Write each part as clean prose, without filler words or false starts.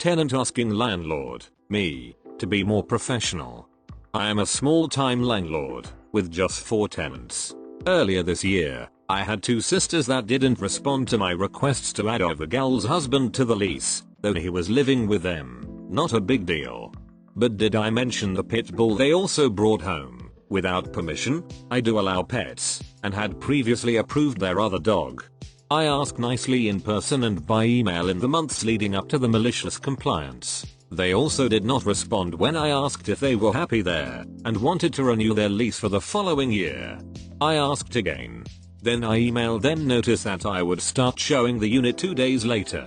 Tenant asking landlord, me, to be more professional. I am a small-time landlord, with just 4 tenants. Earlier this year, I had 2 sisters that didn't respond to my requests to add over gal's husband to the lease, though he was living with them. Not a big deal. But did I mention the pit bull they also brought home, without permission? I do allow pets, and had previously approved their other dog. I asked nicely in person and by email in the months leading up to the malicious compliance. They also did not respond when I asked if they were happy there, and wanted to renew their lease for the following year. I asked again. Then I emailed them notice that I would start showing the unit 2 days later.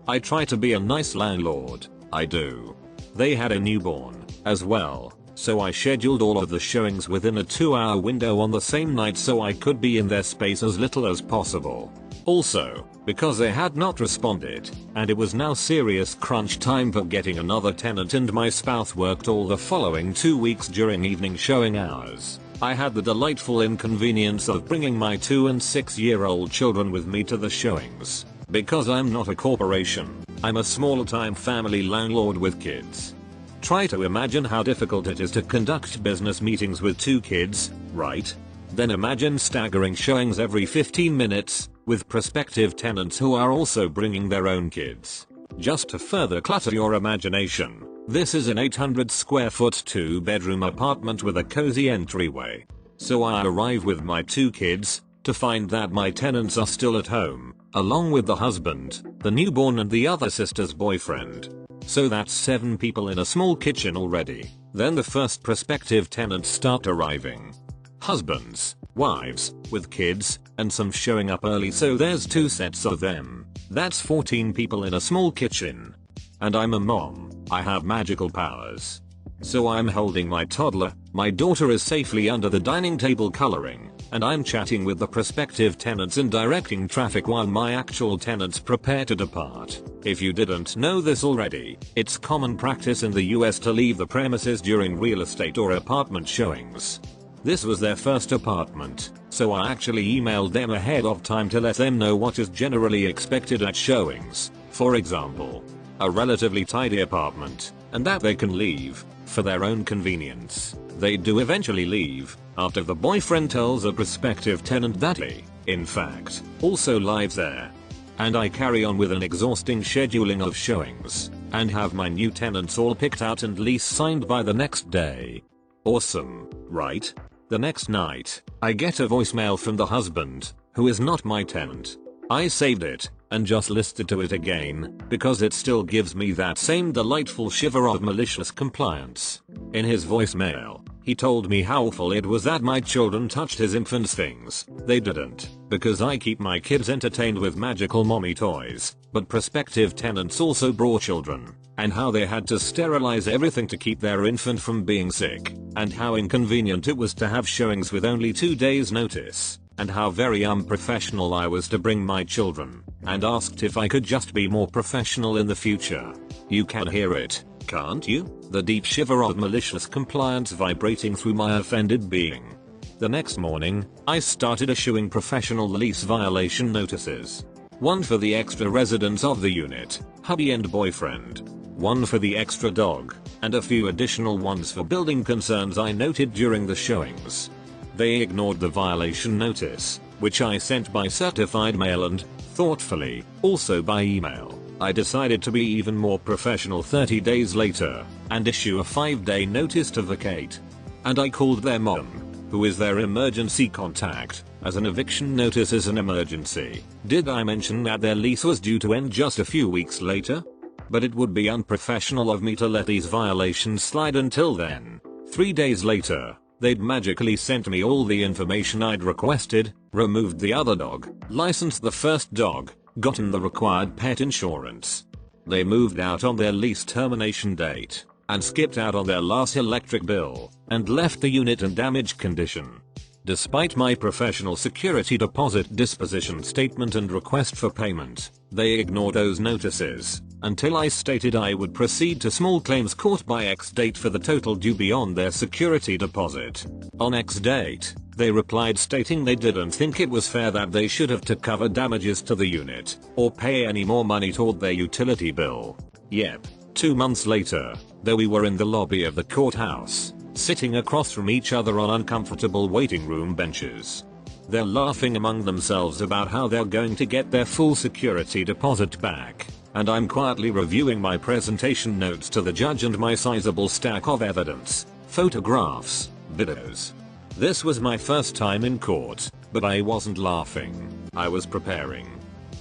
I try to be a nice landlord, I do. They had a newborn, as well, so I scheduled all of the showings within a 2-hour window on the same night so I could be in their space as little as possible. Also, because they had not responded, and it was now serious crunch time for getting another tenant and my spouse worked all the following 2 weeks during evening showing hours, I had the delightful inconvenience of bringing my 2 and 6-year-old children with me to the showings. Because I'm not a corporation, I'm a small-time family landlord with kids. Try to imagine how difficult it is to conduct business meetings with 2 kids, right? Then imagine staggering showings every 15 minutes, with prospective tenants who are also bringing their own kids. Just to further clutter your imagination, this is an 800 square foot 2-bedroom apartment with a cozy entryway. So I arrive with my 2 kids, to find that my tenants are still at home, along with the husband, the newborn and the other sister's boyfriend. So that's 7 people in a small kitchen already. Then the first prospective tenants start arriving. Husbands, wives, with kids, and some showing up early, so there's 2 sets of them. That's 14 people in a small kitchen. And I'm a mom, I have magical powers. So I'm holding my toddler, my daughter is safely under the dining table coloring, and I'm chatting with the prospective tenants and directing traffic while my actual tenants prepare to depart. If you didn't know this already, it's common practice in the US to leave the premises during real estate or apartment showings. This was their first apartment, so I actually emailed them ahead of time to let them know what is generally expected at showings. For example, a relatively tidy apartment, and that they can leave, for their own convenience. They do eventually leave, after the boyfriend tells a prospective tenant that he, in fact, also lives there. And I carry on with an exhausting scheduling of showings, and have my new tenants all picked out and lease signed by the next day. Awesome, right? The next night, I get a voicemail from the husband, who is not my tenant. I saved it, and just listened to it again, because it still gives me that same delightful shiver of malicious compliance. In his voicemail, he told me how awful it was that my children touched his infant's things. They didn't, because I keep my kids entertained with magical mommy toys, but prospective tenants also brought children, and how they had to sterilize everything to keep their infant from being sick, and how inconvenient it was to have showings with only 2 days notice, and how very unprofessional I was to bring my children, and asked if I could just be more professional in the future. You can hear it, can't you? The deep shiver of malicious compliance vibrating through my offended being. The next morning, I started issuing professional lease violation notices. One for the extra residents of the unit, hubby and boyfriend. One for the extra dog, and a few additional ones for building concerns I noted during the showings. They ignored the violation notice, which I sent by certified mail and, thoughtfully, also by email. I decided to be even more professional 30 days later, and issue a 5-day notice to vacate. And I called their mom, who is their emergency contact, as an eviction notice is an emergency. Did I mention that their lease was due to end just a few weeks later? But it would be unprofessional of me to let these violations slide until then. 3 days later, they'd magically sent me all the information I'd requested, removed the other dog, licensed the first dog, gotten the required pet insurance. They moved out on their lease termination date, and skipped out on their last electric bill, and left the unit in damaged condition. Despite my professional security deposit disposition statement and request for payment, they ignored those notices, until I stated I would proceed to small claims court by X date for the total due beyond their security deposit. On X date, they replied stating they didn't think it was fair that they should have to cover damages to the unit, or pay any more money toward their utility bill. Yep. 2 months later, though we were in the lobby of the courthouse, sitting across from each other on uncomfortable waiting room benches. They're laughing among themselves about how they're going to get their full security deposit back, and I'm quietly reviewing my presentation notes to the judge and my sizable stack of evidence, photographs, videos. This was my first time in court, but I wasn't laughing, I was preparing.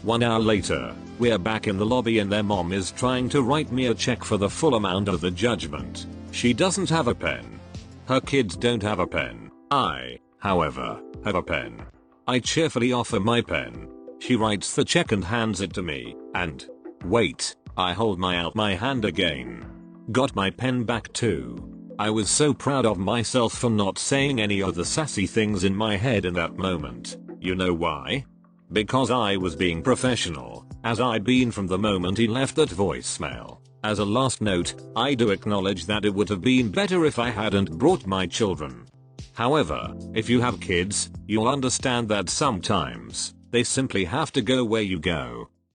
1 hour later, we're back in the lobby and their mom is trying to write me a check for the full amount of the judgment. She doesn't have a pen. Her kids don't have a pen. I, however, have a pen. I cheerfully offer my pen. She writes the check and hands it to me, and wait, I hold out my hand again. Got my pen back too. I was so proud of myself for not saying any of the sassy things in my head in that moment. You know why? Because I was being professional, as I'd been from the moment he left that voicemail. As a last note, I do acknowledge that it would have been better if I hadn't brought my children. However, if you have kids, you'll understand that sometimes, they simply have to go where you go.